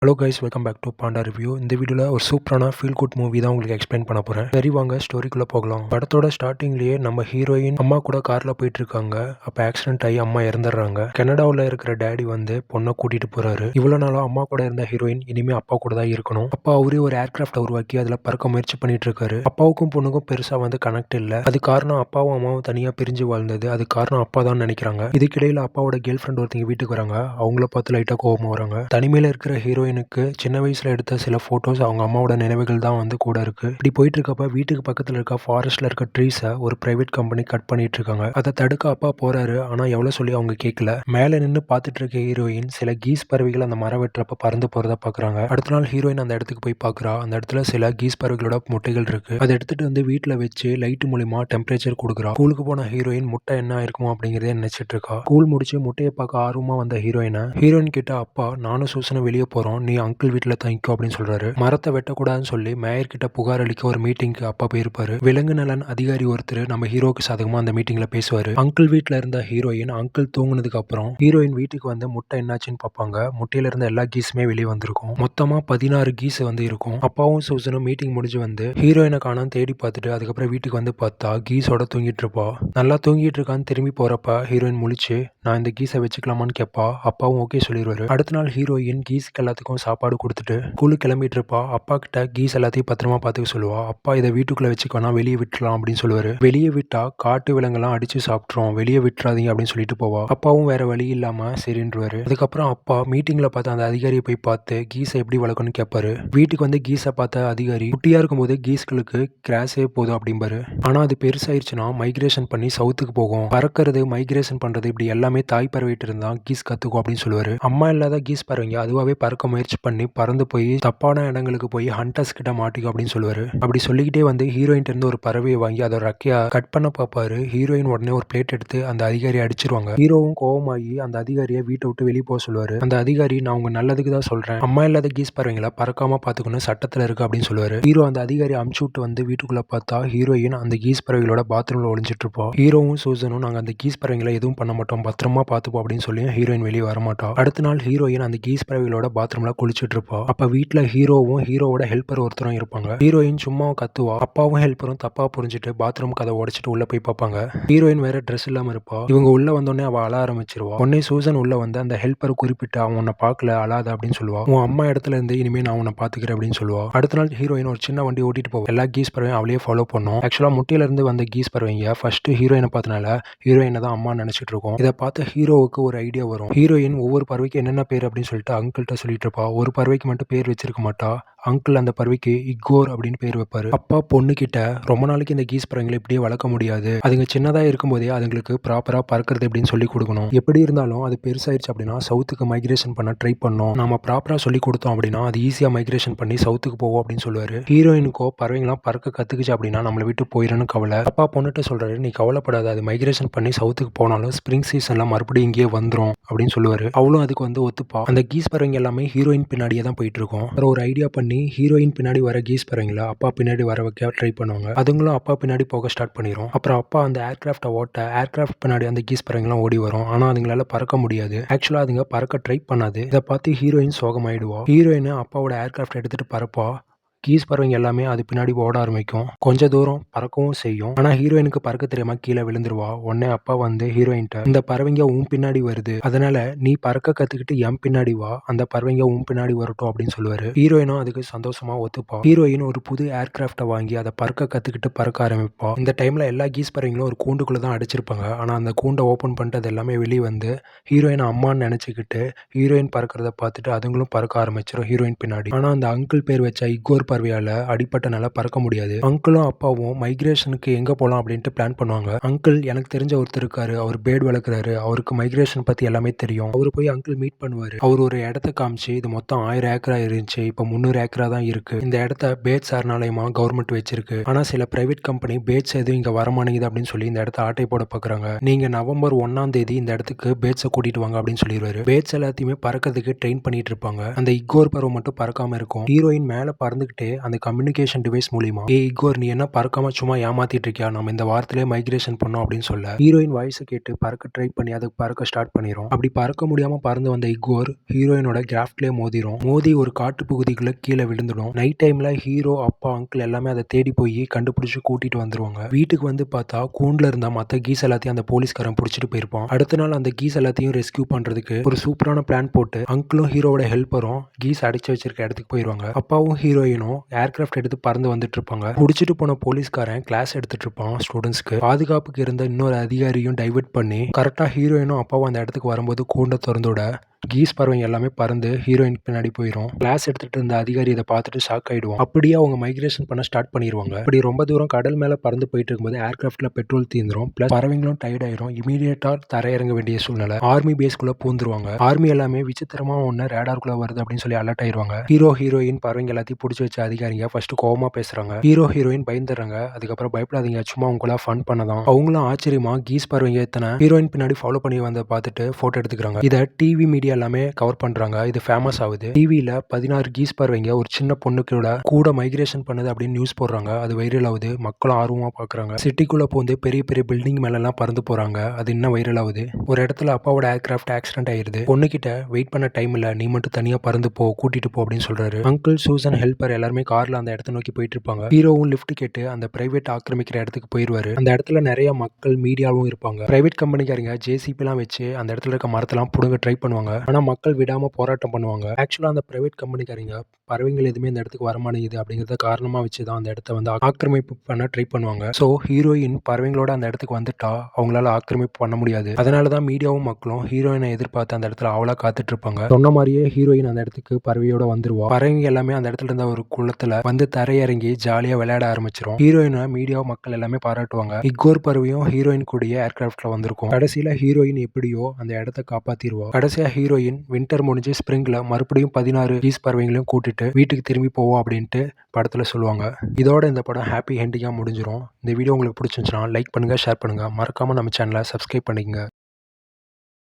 Hello guys, welcome back to Panda review. இந்த வீடியோவில் ஒரு சூப்பரான ஃபீல் குட் மூவி தான் உங்களுக்கு எக்ஸ்பிளைன் பண்ண போகிறேன். சரி வாங்க ஸ்டோரிக்குள்ளே போகலாம். படத்தோட ஸ்டார்டிங்லேயே நம்ம ஹீரோயின் அம்மா கூட காரில் போயிட்டு இருக்காங்க. அப்போ ஆக்சிடென்ட் ஆகி அம்மா இறந்துடுறாங்க. கனடாவில் இருக்கிற டேடி வந்து பொண்ணை கூட்டிட்டு போறாரு. இவ்வளோ நாளாக அம்மா கூட இருந்த ஹீரோயின் இனிமேல் அப்பா கூட தான் இருக்கணும். அப்பா அவரே ஒரு ஏர்கிராஃப்டை உருவாக்கி அதில் பறக்க முயற்சி பண்ணிட்டு இருக்காரு. அப்பாவுக்கும் பொண்ணுக்கும் பெருசாக வந்து கனெக்ட் இல்லை. அது காரணம் அப்பாவும் அம்மாவும் தனியாக பிரிஞ்சு வாழ்ந்தது. அது காரணம் அப்பா தான் நினைக்கிறாங்க. இதுக்கிடையில் அப்பாவோட கேர்ள் ஃப்ரெண்ட் ஒருத்தங்க வீட்டுக்கு வராங்க. அவங்கள பார்த்து லைட்டாக கோபம் வராங்க. தனிமையில் இருக்கிற ஹீரோயினுக்கு சின்ன வயசுல எடுத்த சில போட்டோஸ் அவங்க அம்மாவோட நினைவுகள் தான் வந்து கூட இருக்கு. இப்படி போயிட்டு இருக்கப்ப வீட்டுக்கு பக்கத்துல இருக்க ஃபாரஸ்ட்ல இருக்க ட்ரீஸை ஒரு பிரைவேட் கம்பெனி கட் பண்ணிட்டு இருக்காங்க. அதை தடுக்க அப்பா போறாரு. ஆனா எவ்வளவு சொல்லி அவங்க கேட்கல. மேல நின்று பார்த்துட்டு இருக்க ஹீரோயின் சில கீஸ் பறவைகள் அந்த மரம் வெட்டுறப்ப பறந்து போறத பாக்குறாங்க. அடுத்த நாள் ஹீரோயின் அந்த இடத்துக்கு போய் பாக்குறா. அந்த இடத்துல சில கீஸ் பறவைகளோட முட்டைகள் இருக்கு. அதை எடுத்துட்டு வந்து வீட்டுல வச்சு லைட் மூலியமா டெம்பரேச்சர் கொடுக்குறா. ஸ்கூலுக்கு போன ஹீரோயின் முட்டை என்ன இருக்குமோ அப்படிங்கறத நினைச்சிட்டு இருக்கா. ஸ்கூல் முடிச்சு முட்டையை பார்க்க ஆர்வமா வந்த ஹீரோயின் கிட்ட அப்பா நானும் சூசனும் வெளியே போறோம், நீ அங்கிள் வீட்டுல தங்கிக்கோ அப்படின்னு சொல்றாரு. மரத்தை வெட்டக்கூடாதுன்னு சொல்லி மேயர் கிட்ட புகார் அளிக்க ஒரு மீட்டிங்க்கு அப்பா போயிருப்பாரு. விலங்கு நலன் அதிகாரி ஒருத்தர் நம்ம ஹீரோக்கு சாதகமா அந்த மீட்டிங்ல பேசுவாரு. அங்கிள் வீட்டுல இருந்த ஹீரோயின் அங்கிள் தூங்குனதுக்கு அப்புறம் ஹீரோயின் வீட்டுக்கு வந்து முட்டை என்னாச்சுன்னு பார்ப்பாங்க. முட்டையில இருந்த எல்லா கீஸுமே வெளியே வந்திருக்கும். மொத்தமா 16 கீஸ் வந்து இருக்கும். அப்பாவும் சூசனும் மீட்டிங் முடிஞ்சு வந்து ஹீரோயினை காணாம தேடி பார்த்துட்டு அதுக்கப்புறம் வீட்டுக்கு வந்து பார்த்தா கீஸோட தூங்கிட்டு இருப்பா. நல்லா தூங்கிட்டு இருக்கான்னு திரும்பி போறப்ப ஹீரோயின் முழிச்சு நான் இந்த கீஸை வச்சுக்கலாமான்னு கேட்பா. அப்பாவும் ஓகே சொல்லிடுவாரு. அடுத்த நாள் ஹீரோயின் கீஸ்க்கு எல்லாத்துக்கும் சாப்பாடு கொடுத்துட்டு ஸ்கூலுக்கு கிளம்பிட்டு இருப்பா. அப்பா கிட்ட கீஸ் எல்லாத்தையும் பத்திரமா பார்த்துக்க சொல்லுவா. அப்பா இதை வீட்டுக்குள்ள வச்சுக்கோனா வெளியே விட்டுலாம் அப்படின்னு சொல்லுவாரு. வெளியே விட்டா காட்டு விலங்கெல்லாம் அடிச்சு சாப்பிட்றோம், வெளியே விட்டுறாதீங்க அப்படின்னு சொல்லிட்டு போவா. அப்பாவும் வேற வழி இல்லாம சரின்றுவாரு. அதுக்கப்புறம் அப்பா மீட்டிங்ல பார்த்து அந்த அதிகாரியை போய் பார்த்து கீஸை எப்படி வளர்க்கணும்னு கேட்பாரு. வீட்டுக்கு வந்து கீஸை பார்த்த அதிகாரி குட்டியா இருக்கும்போது கீஸ்களுக்கு கிராஸே போதும் அப்படிம்பாரு. ஆனா அது பெருசாயிருச்சுன்னா மைக்ரேஷன் பண்ணி சவுத்துக்கு போகும். பறக்கிறது மைக்ரேஷன் பண்றது இப்படி எல்லாமே தாய் பறவைட்டு இருந்தா கீஸ் கத்துக்கும் அப்படின்னு சொல்லுவாரு. அம்மா இல்லாத கீஸ் பறவைங்க அதுவாகவே பறக்க முயற்சி பண்ணி பறந்து போய் தப்பான இடங்களுக்கு போய் ஹண்டர்ஸ் கிட்ட மாட்டிக்கும் அப்படின்னு சொல்லுவாரு. அப்படி சொல்லிக்கிட்டே வந்து ஹீரோயின் இருந்து ஒரு பறவையை வாங்கி அதோட ரெக்கையா கட் பண்ண பார்ப்பாரு. ஹீரோயின் உடனே ஒரு பிளேட் எடுத்து அந்த அதிகாரியை அடிச்சிருவாங்க. ஹீரோவும் கோவமாகி அந்த அதிகாரியை வீட்டை விட்டு வெளியே போக சொல்லுவாரு. அந்த அதிகாரி நான் உங்க நல்லதுக்கு தான் சொல்றேன், அம்மா இல்லாத கீஸ் பறவைங்களை பறக்காம பாத்துக்கணும் சட்டத்துல இருக்கு அப்படின்னு சொல்லுவாரு. ஹீரோ அந்த அதிகாரி அமுச்சு விட்டு வந்து வீட்டுக்குள்ள பார்த்தா ஹீரோயின் அந்த கீஸ் பறவைகளோட பாத்ரூம்ல ஒளிஞ்சிட்டு இருப்போம். ஹீரோவும் சூசனும் நாங்க அந்த கீஸ் பறவைகளை எதுவும் பண்ண மாட்டோம், பத்திரமா பார்த்துப்போம் அப்படின்னு சொல்லி ஹீரோயின் வெளியே வரமாட்டா. அடுத்த நாள் ஹீரோயின் அந்த கீஸ் பறவைகளோட பாத்ரூம்ல குளிச்சுட்டு இருப்பா. அப்ப வீட்டுல ஹீரோவும் ஹீரோவோட ஹெல்ப்பர் ஒருத்தரும் இருப்பாங்க. ஹீரோயின் சும்மா கத்துவா. அப்பாவும் ஹெல்ப்பரும் தப்பா புரிஞ்சுட்டு பாத்ரூம் கதை உடைச்சிட்டு உள்ள போய் பார்ப்பாங்க. ஹீரோயின் வேற ட்ரெஸ் இல்லாம இருப்பா. இவங்க உள்ள வந்தோடனே அவ அழ ஆரம்பிச்சிருவா. உடனே சூசன் உள்ள வந்து அந்த ஹெல்ப்பர் குறிப்பிட்டு அவன் உன்னை பார்க்கல அழாத அப்படின்னு சொல்லுவா. உன் அம்மா இடத்துல இருந்து இனிமே நான் உன்னை பாத்துக்கிறேன் அப்படின்னு சொல்லுவா. அடுத்த நாள் ஹீரோயின் ஒரு சின்ன வண்டி ஓட்டிட்டு போவோம். எல்லா கீஸ் பறவையும் அவளையே ஃபாலோ பண்ணும். ஆக்சுவலா முட்டையில இருந்து வந்த கீஸ் பறவைங்க ஃபர்ஸ்ட் ஹீரோயினை பார்த்தனால ஹீரோயினை தான் அம்மா நினைச்சிட்டு இருக்கோம். இதை பார்த்து ஹீரோவுக்கு ஒரு ஐடியா வரும். ஹீரோயின் ஒவ்வொரு பறவைக்கு என்னென்ன பேர் அப்படின்னு சொல்லிட்டு அங்கிள்கிட்ட சொல்லிட்டு இருப்பா. ஒரு பறவைக்கு மட்டும் பேர் வச்சிருக்க மாட்டா. அங்கிள் அந்த பறவைக்கு இக்கோர் அப்படின்னு பேர் வைப்பாரு. அப்பா பொண்ணு கிட்ட ரொம்ப நாளைக்கு இந்த கீஸ் பறவைங்களை இப்படியே வளர்க்க முடியாது, அதுங்க சின்னதா இருக்கும்போதே அதுங்களுக்கு ப்ராப்பரா பறக்கிறது எப்படின்னு சொல்லி கொடுக்கணும். எப்படி இருந்தாலும் அது பெருசாயிருச்சு அப்படின்னா சவுத்துக்கு மைக்ரேஷன் பண்ண ட்ரை பண்ணோம், நம்ம ப்ராப்பரா சொல்லி கொடுத்தோம் அப்படின்னா அது ஈஸியா மைக்ரேஷன் பண்ணி சவுத்துக்கு போவோம் அப்படின்னு சொல்லுவாரு. ஹீரோயினுக்கோ பறவைங்களாம் பறக்க கத்துக்குச்சு அப்படின்னா நம்மளை விட்டு போயிடணும் கவலை. அப்பா பொண்ணுகிட்ட சொல்றாரு, நீ கவலைப்படாத, அது மைக்ரேஷன் பண்ணி சவுத்துக்கு போனாலும் ஸ்பிரிங் சீசன்ல மறுபடியும் இங்கேயே வந்துரும் அப்படின்னு சொல்லுவாரு. அவளும் அதுக்கு வந்து ஒத்துப்பா. அந்த கீஸ் பறவைங்க எல்லாமே ஹீரோயின் பின்னாடியே தான் போயிட்டு இருக்கும். அப்புறம் ஒரு ஐடியா பண்ணி ஹீரோயின் பின்னாடி வர கீஸ் பறவைங்களா அப்பா பின்னாடி வர வைக்க ட்ரை பண்ணுவாங்க. அதுங்களும் அப்பா பின்னாடி போக ஸ்டார்ட் பண்ணிரும். அப்புறம் அப்பா அந்த ஏர்கிராஃப்டை ஓட்ட ஏர்கிராஃப்ட் பின்னாடி அந்த கீஸ் பறவைங்களாம் ஓடி வரும். ஆனா அதுங்களால பறக்க முடியாது. ஆக்சுவலா அதுங்க பறக்க ட்ரை பண்ணாது. இதை பார்த்து ஹீரோயின் சோகமாயிடுவா. ஹீரோயின் அப்பாவோட ஏர்கிராஃப்ட் எடுத்துட்டு பறப்பா. கீஸ் பறவைங்க எல்லாமே அது பின்னாடி ஓட ஆரம்பிக்கும். கொஞ்ச தூரம் பறக்கவும் செய்யும். ஆனா ஹீரோயினுக்கு பறக்க தெரியாம கீழே விழுந்துருவா. உடனே அப்பா வந்து ஹீரோயின்ட்ட இந்த பறவைங்க உன் பின்னாடி வருது, அதனால நீ பறக்க கத்துக்கிட்டு என் பின்னாடி வா, அந்த பறவைங்க உன் பின்னாடி வரட்டும் அப்படின்னு சொல்லுவாரு. ஹீரோயினும் அதுக்கு சந்தோஷமா ஒத்துப்பா. ஹீரோயின் ஒரு புது ஏர்கிராஃப்டை வாங்கி அதை பறக்க கத்துக்கிட்டு பறக்க ஆரம்பிப்பா. இந்த டைம்ல எல்லா கீஸ் பறவைங்களும் ஒரு கூண்டுக்குள்ள தான் அடைச்சிருப்பாங்க. ஆனா அந்த கூண்டை ஓபன் பண்ணிட்டு அது எல்லாமே வெளியே வந்து ஹீரோயின் அம்மான்னு நினைச்சுக்கிட்டு ஹீரோயின் பறக்கிறத பார்த்துட்டு அதுங்களும் பறக்க ஆரம்பிச்சிடும் ஹீரோயின் பின்னாடி. ஆனா அந்த அங்கிள் பேர் வச்ச இக்கோர் பறவையால அடிப்பட்டனால பறக்க முடியாது. அங்கிளும் அப்பாவும் மைக்ரேஷனுக்கு எங்க போலாம் அப்படின்ட்டு பிளான் பண்ணுவாங்க. அங்கிள் எனக்கு தெரிஞ்ச ஒருத்தர் இருக்காரு, அவர் பேர்ட் வளர்க்குறாரு, அவருக்கு மைக்ரேஷன் பத்தி எல்லாமே தெரியும், அவரு போய் அங்கிள் மீட் பண்ணுவாரு. அவர் ஒரு இடத்த காமிச்சு இது மொத்தம் 1000 ஏக்கரா இருந்துச்சு, இப்ப 300 ஏக்கரா தான் இருக்கு, இந்த இடத்த பேர்ட் சரணாலயமா கவர்மெண்ட் வச்சிருக்கு, ஆனா சில பிரைவேட் கம்பெனி பேர்ட்ஸ் எதுவும் இங்க வரமாட்டேங்குது அப்படின்னு சொல்லி இந்த இடத்த ஆட்டை போட பாக்குறாங்க, நீங்க நவம்பர் 1ஆம் தேதி இந்த இடத்துக்கு பேர்ட்ஸை கூட்டிட்டு வாங்க அப்படின்னு சொல்லிடுவாரு. பேர்ட்ஸ் எல்லாத்தையுமே பறக்கிறதுக்கு ட்ரெயின் பண்ணிட்டு இருப்பாங்க. அந்த இக்கோர் பறவை மட்டும் பறக்காம இருக்கும். ஹீரோயின் மேல பறந்துகிட்டே கேட்டு அந்த கம்யூனிகேஷன் டிவைஸ் மூலியமா இகோர் நீ என்ன பறக்காம சும்மா ஏமாத்திட்டு இருக்கியா, நம்ம இந்த வாரத்திலே மைக்ரேஷன் பண்ணோம் அப்படின்னு சொல்ல ஹீரோயின் வாய்ஸ் கேட்டு பறக்க ட்ரை பண்ணி அதுக்கு பறக்க ஸ்டார்ட் பண்ணிரும். அப்படி பறக்க முடியாம பறந்து வந்த இகோர் ஹீரோயினோட கிராஃப்ட்லயே மோதி ஒரு காட்டு பகுதிக்குள்ள கீழே விழுந்துடும். நைட் டைம்ல ஹீரோ அப்பா அங்கிள் எல்லாமே அதை தேடி போய் கண்டுபிடிச்சு கூட்டிட்டு வந்துருவாங்க. வீட்டுக்கு வந்து பார்த்தா கூண்டுல இருந்த மத்த கீஸ் எல்லாத்தையும் அந்த போலீஸ்காரன் பிடிச்சிட்டு போயிருப்பான். அடுத்த நாள் அந்த கீஸ் எல்லாத்தையும் ரெஸ்கியூ பண்றதுக்கு ஒரு சூப்பரான பிளான் போட்டு அங்கிளும் ஹீரோவோட ஹெல்ப்பரும் கீஸ் அடிச்சு வச்சிருக்க இடத்துக்கு போயிருவாங்க. அப்பாவும் ஹீரோயினும் ஏர்கிராஃப்ட் எடுத்து பறந்து வந்துட்டு இருப்பாங்க. பிடிச்சிட்டு போன போலீஸ்காரன் கிளாஸ் எடுத்துட்டு இருப்பான் ஸ்டூடெண்ட்ஸ்க்கு. பாதுகாப்புக்கு இருந்த இன்னொரு அதிகாரியும் டைவர்ட் பண்ணி கரெக்டா ஹீரோயினும் அப்பாவும் அந்த இடத்துக்கு வரும்போது கூண்டை திறந்து விட கீஸ் பறவைங்க எல்லாமே பறந்து ஹீரோயின் பின்னாடி போயிடும். கிளாஸ் எடுத்துட்டு இருந்த அதிகாரி இதை பார்த்துட்டு ஷாக் ஆயிடுவான். அப்படியே அவங்க மைக்ரேஷன் பண்ண ஸ்டார்ட் பண்ணிடுவாங்க. இப்படி ரொம்ப தூரம் கடல் மேல பறந்து போயிட்டு இருக்கும்போது ஏர்கிராஃப்ட்ல பெட்ரோல் தீந்துரும். பிளஸ் பறவைங்களும் டயர்ட் ஆயிரும். இமீடியட்டா தரையிறங்க வேண்டிய சூழ்நிலை. ஆர்மி பேஸ்க்குள்ள பூந்துருவாங்க. ஆர்மி எல்லாமே விசித்திரமா ஒண்ணு ரேடார்க்குள்ள வருது அப்படின்னு சொல்லி அலர்ட் ஆயிருவாங்க. ஹீரோயின் பறவைங்க எல்லாத்தையும் பிடிச்சி வச்ச அதிகாரிங்க ஃபர்ஸ்ட் கோவமா பேசுறாங்க. ஹீரோயின் பயந்துறாங்க. அதுக்கப்புறம் பயப்படாதீங்க, சும்மா உங்களா ஃபன் பண்ணதான். அவங்களும் ஆச்சரியமா கீஸ் பறவைங்க எத்தனை ஹீரோயின் பின்னாடி ஃபாலோ பண்ணி வந்த பார்த்துட்டு போட்டோ எடுத்துக்கிறாங்க. இதை டிவி மீடியா எல்லாமே கவர் பண்றாங்க. இது ஃபேமஸ் ஆகுது. டிவில 16 கீஸ் பறவைங்க ஒரு சின்ன பொண்ணுக்கூட மைக்ரேஷன் பண்ணுது அப்படின்னு நியூஸ் போடுறாங்க. அது வைரல் ஆகுது. மக்களும் ஆர்வமா பாக்குறாங்க. சிட்டிக்குள்ள போந்து பெரிய பெரிய பில்டிங் மேல எல்லாம் பறந்து போறாங்க. அது இன்னும் வைரல் ஆகுது. ஒரு இடத்துல அப்பாவோட ஏர்கிராஃப்ட் ஆக்சிடென்ட் ஆயிருது. பொண்ணுகிட்ட வெயிட் பண்ண டைம் இல்ல, நீ மட்டும் தனியா பறந்து போ, கூட்டிட்டு போ அப்படின்னு சொல்றாரு. அங்கிள் சூசன் ஹெல்ப்பர் எல்லாருமே கார்ல அந்த இடத்த நோக்கி போயிட்டு இருப்பாங்க. ஹீரோவும் லிஃப்ட் கேட்டு அந்த பிரைவேட் ஆக்கிரமிக்கிற இடத்துக்கு போயிருவாரு. அந்த இடத்துல நிறைய மக்கள் மீடியாவும் இருப்பாங்க. பிரைவேட் கம்பெனிக்காரங்க ஜேசிபி எல்லாம் வச்சு அந்த இடத்துல இருக்க மரத்தெல்லாம் புடுங்க ட்ரை பண்ணுவாங்க. ஆனா மக்கள் விடாம போராட்டம் பண்ணுவாங்க. ஆக்சுவலா அந்த பிரைவேட் கம்பெனிக்காரங்க பறவைகள் எதுவுமே இந்த இடத்துக்கு வரமாட்டேங்குது அப்படிங்கறத காரணமா வச்சுதான் அந்த இடத்த வந்து ஆக்கிரமிப்பு பண்ண ட்ரை பண்ணுவாங்க. சோ ஹீரோயின் பறவைங்களோட அந்த இடத்துக்கு வந்துட்டா அவங்களால ஆக்கிரமிப்பு பண்ண முடியாது. அதனாலதான் மீடியாவும் மக்களும் ஹீரோயினை எதிர்பார்த்து அந்த இடத்துல அவளா காத்துட்டு இருப்பாங்க. சொன்ன மாதிரியே ஹீரோயின் அந்த இடத்துக்கு பறவையோட வந்துருவா. பறவைங்க எல்லாமே அந்த இடத்துல இருந்த ஒரு குளத்துல வந்து தரையிறங்கி ஜாலியா விளையாட ஆரம்பிச்சிரும். ஹீரோயினை மீடியா மக்கள் எல்லாமே பாராட்டுவாங்க. இகோர் பறவையும் ஹீரோயின் கூடிய ஏர்கிராஃப்ட்ல வந்திருக்கும். கடைசியில ஹீரோயின் எப்படியோ அந்த இடத்த காப்பாத்திருவா. கடைசியா ஹீரோயின் வின்டர் முடிஞ்சு ஸ்ப்ரிங்ல மறுபடியும் 16 கீஸ் பறவைங்களையும் கூட்டிட்டு வீட்டுக்கு திரும்பி போவோம் அப்படின்ட்டு படத்துல சொல்லுவாங்க. இதோட இந்த படம் ஹாப்பி எண்டிங்கா முடிஞ்சிரும். இந்த வீடியோ உங்களுக்கு பிடிச்சிருந்துச்சுன்னா லைக் பண்ணுங்க, ஷேர் பண்ணுங்க, மறக்காம நம்ம சேனலை சப்ஸ்கிரைப் பண்ணிக்கங்க.